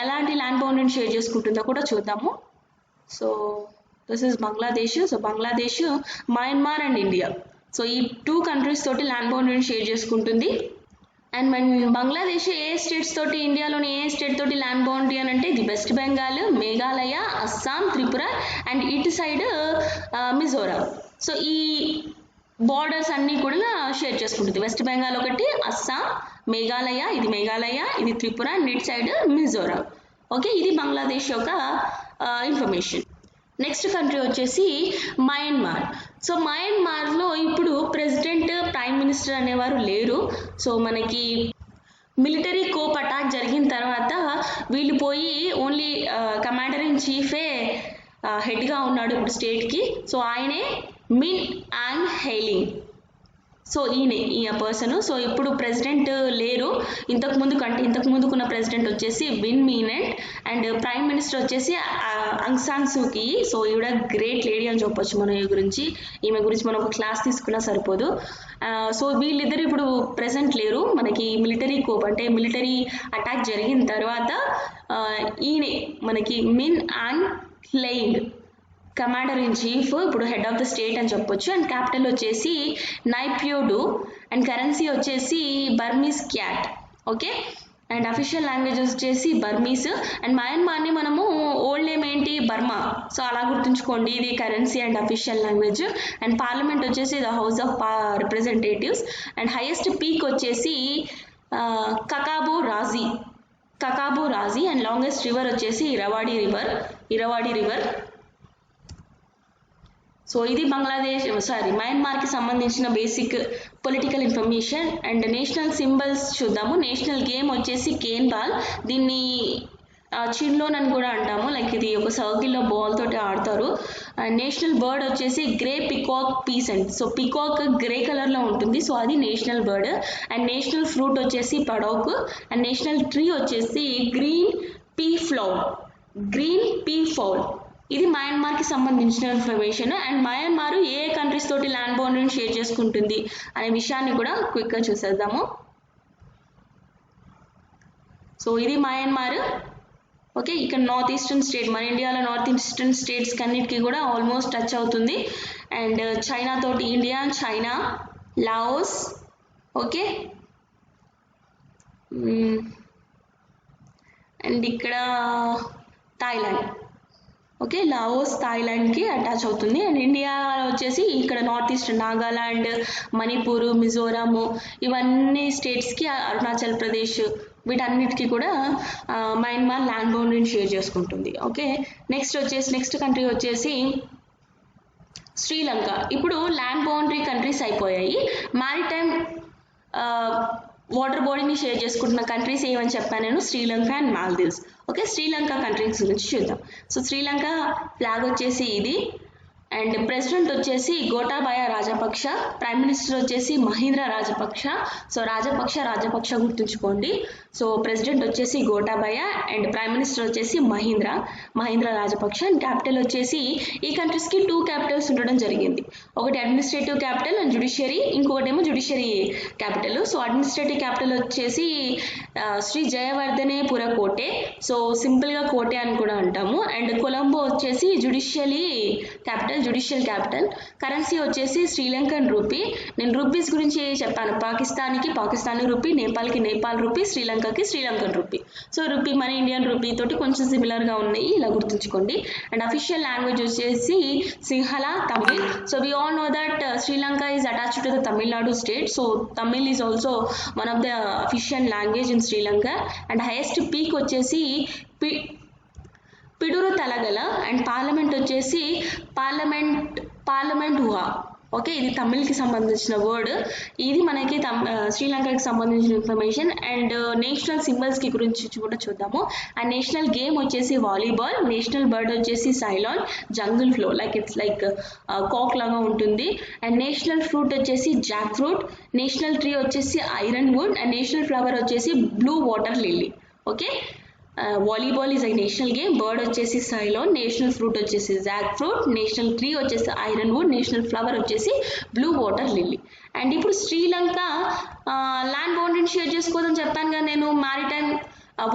ఎలాంటి ల్యాండ్ బౌండరీని షేర్ చేసుకుంటుందో కూడా చూద్దాము. So this is Bangladesh. So Bangladesh, Myanmar and India. So ఈ 2 కంట్రీస్ తోటి ల్యాండ్ బౌండరీని షేర్ చేసుకుంటుంది. అండ్ బంగ్లాదేశ్ ఏ స్టేట్స్ తోటి, ఇండియాలోని ఏ స్టేట్ తోటి ల్యాండ్ బౌండరీ అని అంటే ఇది వెస్ట్ బెంగాల్, మేఘాలయ, అస్సాం, త్రిపుర అండ్ ఇటు సైడ్ మిజోరాం. సో ఈ బార్డర్స్ అన్నీ కూడా షేర్ చేసుకుంటుంది. వెస్ట్ బెంగాల్ ఒకటి, అస్సాం, మేఘాలయ, ఇది త్రిపుర అండ్ ఇటు సైడ్ మిజోరాం. ఓకే, ఇది బంగ్లాదేశ్ యొక్క ఇన్ఫర్మేషన్. నెక్స్ట్ కంట్రీ వచ్చేసి మయన్మార్. సో మయన్మార్లో ఇప్పుడు ప్రెసిడెంట్, ప్రైమ్ మినిస్టర్ అనేవారు లేరు. సో మనకి మిలిటరీ కోప్ అటాక్ జరిగిన తర్వాత వీళ్ళు పోయి ఓన్లీ కమాండర్ ఇన్ చీఫే హెడ్గా ఉన్నాడు ఇప్పుడు స్టేట్కి. సో ఆయనే మిన్ యాంగ్ హెయిలింగ్. సో ఈ పర్సన్. సో ఇప్పుడు ప్రెసిడెంట్ లేరు, ఇంతకు ముందుకున్న ప్రెసిడెంట్ వచ్చేసి విన్ మీనెంట్ అండ్ ప్రైమ్ మినిస్టర్ వచ్చేసి ఆంగ్ సాన్ సూకీ. సో ఈవిడ గ్రేట్ లేడీ అని చెప్పొచ్చు మనం. ఈమె గురించి మనం ఒక క్లాస్ తీసుకున్నా సరిపోదు. సో వీళ్ళిద్దరు ఇప్పుడు ప్రెసెంట్ లేరు. మనకి మిలిటరీ అటాక్ జరిగిన తర్వాత ఈయనే మనకి Min Aung Hlaing commander in chief, ఇప్పుడు హెడ్ ఆఫ్ ద స్టేట్ అని చెప్పొచ్చు. అండ్ క్యాపిటల్ వచ్చేసి నైప్యోడు అండ్ కరెన్సీ వచ్చేసి Burmese kyat. Okay, and official language వచ్చేసి బర్మీస్. అండ్ మయన్మార్ని మనము ఓల్డ్ నేమ్ ఏంటి, బర్మా. సో అలా గుర్తుంచుకోండి, ఇది currency and official language. And parliament వచ్చేసి the house of representatives. And highest peak వచ్చేసి Hkakabo Razi. And longest river వచ్చేసి ఇరవాడి రివర్. సో ఇది మయన్మార్కి సంబంధించిన basic political information. And national symbols చూద్దాము. నేషనల్ గేమ్ వచ్చేసి కేన్ బాల్. దీన్ని చిన్లోన్ అని కూడా అంటాము, లైక్ ఇది ఒక సర్కిల్లో బాల్ తోటి ఆడతారు. నేషనల్ బర్డ్ వచ్చేసి grey peacock peasant. So peacock grey కలర్లో ఉంటుంది, సో అది national bird. And national fruit వచ్చేసి పడోక్. అండ్ నేషనల్ ట్రీ వచ్చేసి గ్రీన్ పీ ఫౌల్. ఇది మయన్మార్కి సంబంధించిన information. And Myanmar A countries తోటి ల్యాండ్ బౌండరీని షేర్ చేసుకుంటుంది అనే విషయాన్ని కూడా క్విక్గా చూసేద్దాము. సో ఇది మయన్మార్. ఓకే, ఇక్కడ నార్త్ ఈస్టర్న్ స్టేట్, మన ఇండియాలో నార్త్ ఈస్టర్న్ స్టేట్స్ అన్నిటికీ కూడా ఆల్మోస్ట్ టచ్ అవుతుంది. అండ్ చైనా తోటి India, China, Laos. Okay, and ఇక్కడ థాయిలాండ్. ఓకే, లాఓస్ థాయిలాండ్కి అటాచ్ అవుతుంది. అండ్ ఇండియా వచ్చేసి ఇక్కడ నార్త్ ఈస్ట్ నాగాలాండ్, మణిపూర్, మిజోరాము, ఇవన్నీ స్టేట్స్కి, అరుణాచల్ ప్రదేశ్, వీటన్నిటికీ కూడా మయన్మార్ ల్యాండ్ బౌండరీని షేర్ చేసుకుంటుంది. ఓకే, నెక్స్ట్ కంట్రీ వచ్చేసి శ్రీలంక. ఇప్పుడు ల్యాండ్ బౌండరీ కంట్రీస్ అయిపోయాయి. మారిటైమ్ వాటర్ బాడీని షేర్ చేసుకుంటున్న కంట్రీస్ ఏమని చెప్పాను నేను, Sri Lanka and Maldives. Okay, Sri Lanka countries గురించి చూద్దాం. సో శ్రీలంక ఫ్లాగ్ వచ్చేసి ఇది. అండ్ ప్రెసిడెంట్ వచ్చేసి గోటాబయ రాజపక్ష. ప్రైమ్ మినిస్టర్ వచ్చేసి మహీంద్ర రాజపక్ష. సో రాజపక్ష గుర్తుంచుకోండి. సో ప్రెసిడెంట్ వచ్చేసి గోటాబయ అండ్ ప్రైమ్ మినిస్టర్ వచ్చేసి మహీంద్ర రాజపక్ష. అండ్ క్యాపిటల్ వచ్చేసి ఈ కంట్రీస్కి 2 క్యాపిటల్స్ ఉండడం జరిగింది. ఒకటి అడ్మినిస్ట్రేటివ్ క్యాపిటల్ అండ్ జ్యుడిషియరీ, ఇంకొకటేమో judiciary capital. So administrative capital వచ్చేసి శ్రీ జయవర్ధనేపుర కోటే. సో సింపుల్గా కోటే అని కూడా అంటాము. అండ్ కొలంబో వచ్చేసి జ్యుడిషియల్ క్యాపిటల్. కరెన్సీ వచ్చేసి శ్రీలంకన్ రూపీ. నేను రూపీస్ గురించి చెప్పాను, పాకిస్తానీ రూపీ, నేపాల్కి నేపాల్ రూపీ, శ్రీలంకకి శ్రీలంకన్ రూపీ. సో రూపీ మన ఇండియన్ రూపీ తోటి కొంచెం సిమిలర్గా ఉన్నాయి, ఇలా గుర్తుంచుకోండి. అండ్ అఫీషియల్ లాంగ్వేజ్ వచ్చేసి Sinhala Tamil. So we all know that Sri Lanka is attached to the Tamil Nadu state. So Tamil is also one of the official language in Sri Lanka. And highest peak వచ్చేసి పిడురు తలగల. అండ్ పార్లమెంట్ వచ్చేసి పార్లమెంట్ హువా. ఓకే, ఇది తమిళ్కి సంబంధించిన వర్డ్. ఇది మనకి శ్రీలంకకి సంబంధించిన ఇన్ఫర్మేషన్. అండ్ నేషనల్ సింబల్స్కి గురించి కూడా చూద్దాము. అండ్ నేషనల్ గేమ్ వచ్చేసి వాలీబాల్. నేషనల్ బర్డ్ వచ్చేసి Ceylon, jungle fowl, it's like cock లాగా ఉంటుంది. అండ్ నేషనల్ ఫ్రూట్ వచ్చేసి జాక్ ఫ్రూట్. నేషనల్ ట్రీ వచ్చేసి iron wood. And national flower వచ్చేసి blue water lily. Okay, volleyball is a national game. Bird వచ్చేసి సైలాన్. నేషనల్ ఫ్రూట్ వచ్చేసి జాక్ ఫ్రూట్. నేషనల్ ట్రీ వచ్చేసి ఐరన్ వుడ్. నేషనల్ ఫ్లవర్ వచ్చేసి బ్లూ వాటర్ లిల్లీ. అండ్ ఇప్పుడు శ్రీలంక ల్యాండ్ బౌండరీని షేర్ చేసుకోదని చెప్పాను కదా నేను, మారిటైమ్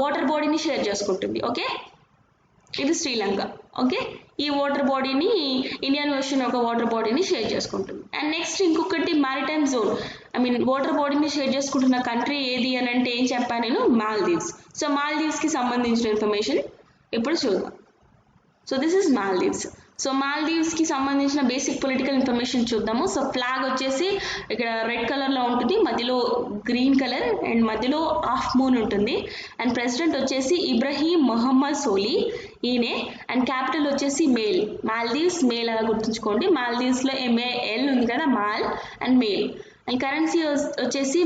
వాటర్ బాడీని షేర్ చేసుకుంటుంది. ఓకే, ఇది శ్రీలంక. ఓకే, ఈ వాటర్ బాడీని ఇండియన్ ఓషన్ ఒక వాటర్ బాడీని షేర్ చేసుకుంటుంది. అండ్ నెక్స్ట్ ఇంకొకటి మారిటైమ్ జోన్, వాటర్ బాడీని షేర్ చేసుకుంటున్న కంట్రీ ఏది అని అంటే ఏం చెప్పాను నేను, మాల్దీవ్స్. సో మాల్దీవ్స్కి సంబంధించిన ఇన్ఫర్మేషన్ ఇప్పుడు చూద్దాం. So this is Maldives. So మాల్దీవ్స్కి సంబంధించిన బేసిక్ పొలిటికల్ ఇన్ఫర్మేషన్ చూద్దాము. సో ఫ్లాగ్ వచ్చేసి ఇక్కడ రెడ్ కలర్లో ఉంటుంది, మధ్యలో గ్రీన్ కలర్ అండ్ మధ్యలో హాఫ్ మూన్ ఉంటుంది. అండ్ ప్రెసిడెంట్ వచ్చేసి ఇబ్రహీం మొహమ్మద్ సోలీ, ఈయనే. అండ్ క్యాపిటల్ వచ్చేసి మాల్దీవ్స్ మేల్ అలా గుర్తుంచుకోండి. మాల్దీవ్స్లో MAL ఉంది కదా, mall and Male. And currency వచ్చేసి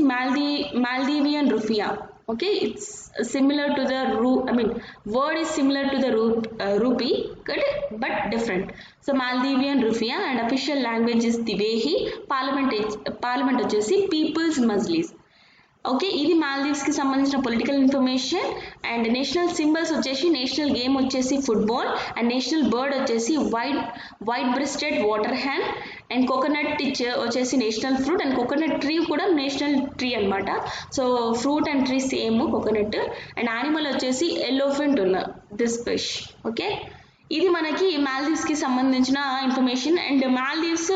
Maldivian rufiyaa. Okay, it's similar to the word is similar to the rupee, but different. So Maldivian rufiya, and official language is Tibehi. Parliament వచ్చేసి People's Majlis. ఓకే, ఇది మాల్దీవ్స్కి సంబంధించిన political information. And national symbols వచ్చేసి, నేషనల్ గేమ్ వచ్చేసి ఫుట్బాల్, అండ్ నేషనల్ బర్డ్ వచ్చేసి white breasted water hen, and coconut వచ్చేసి national fruit, and coconut tree కూడా నేషనల్ ట్రీ అనమాట. So fruit and tree same coconut. And animal వచ్చేసి ఎలోఫెంట్ ఉన్న దిస్ ఫిష్. ఓకే, ఇది మనకి మాల్దీవ్స్కి సంబంధించిన ఇన్ఫర్మేషన్. అండ్ మాల్దీవ్స్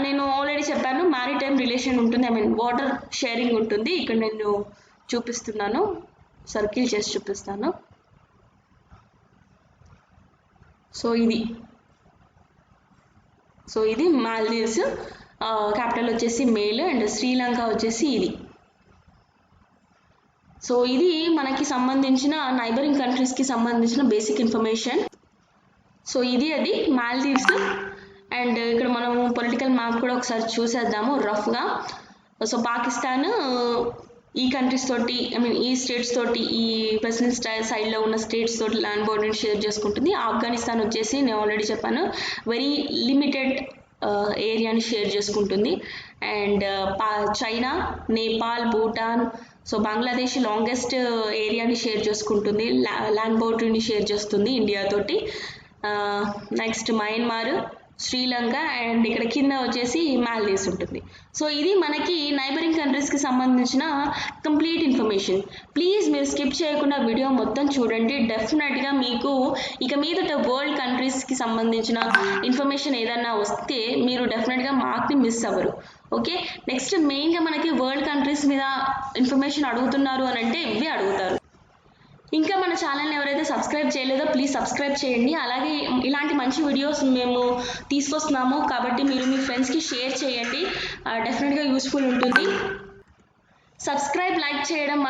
నేను ఆల్రెడీ చెప్పాను, మ్యారిటైమ్ రిలేషన్ ఉంటుంది, వాటర్ షేరింగ్ ఉంటుంది. ఇక్కడ నేను చూపిస్తున్నాను, సర్కిల్ చేసి చూపిస్తాను. సో ఇది మాల్దీవ్స్. క్యాపిటల్ వచ్చేసి మెయిల్, అండ్ శ్రీలంక వచ్చేసి ఇది. సో ఇది మనకి సంబంధించిన నైబరింగ్ కంట్రీస్కి సంబంధించిన బేసిక్ ఇన్ఫర్మేషన్. సో ఇది అది మాల్దీవ్స్. అండ్ ఇక్కడ మనం పొలిటికల్ మ్యాప్ కూడా ఒకసారి చూసేద్దాము రఫ్గా. సో పాకిస్తాన్ ఈ కంట్రీస్ తోటి, ఈ స్టేట్స్ తోటి, ఈ వెస్టర్న్ సైడ్లో ఉన్న స్టేట్స్ తోటి ల్యాండ్ బోర్డర్ని షేర్ చేసుకుంటుంది. ఆఫ్ఘనిస్తాన్ వచ్చేసి నేను ఆల్రెడీ చెప్పాను, వెరీ లిమిటెడ్ ఏరియాని షేర్ చేసుకుంటుంది. And China, Nepal, Bhutan, so Bangladesh longest ఏరియాని షేర్ చేసుకుంటుంది, ల్యాండ్ బోర్డర్ని షేర్ చేస్తుంది ఇండియా తోటి. నెక్స్ట్ మయన్మార్, శ్రీలంక, అండ్ ఇక్కడ కింద వచ్చేసి మాల్దీవ్స్ ఉంటుంది. సో ఇది మనకి నైబరింగ్ కంట్రీస్కి సంబంధించిన కంప్లీట్ ఇన్ఫర్మేషన్. ప్లీజ్ మీరు స్కిప్ చేయకుండా వీడియో మొత్తం చూడండి. డెఫినెట్గా మీకు ఇక మీదట వరల్డ్ కంట్రీస్కి సంబంధించిన ఇన్ఫర్మేషన్ ఏదన్నా వస్తే మీరు డెఫినెట్గా మార్క్ని మిస్ అవ్వరు. ఓకే, నెక్స్ట్ మెయిన్గా మనకి వరల్డ్ కంట్రీస్ మీద ఇన్ఫర్మేషన్ అడుగుతున్నారు అని అంటే ఇవే అడుగుతారు. ఇంకా మన ఛానల్ని ఎవరైతే సబ్స్క్రైబ్ చేయలేదో ప్లీజ్ సబ్స్క్రైబ్ చేయండి. అలాగే ఇలాంటి మంచి వీడియోస్ మేము తీసుకొస్తున్నాము కాబట్టి మీరు మీ ఫ్రెండ్స్కి షేర్ చేయండి, డెఫినెట్గా యూస్ఫుల్ ఉంటుంది. సబ్స్క్రైబ్, లైక్ చేయడం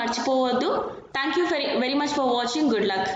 మర్చిపోవద్దు. Thank you very much for watching. Good luck.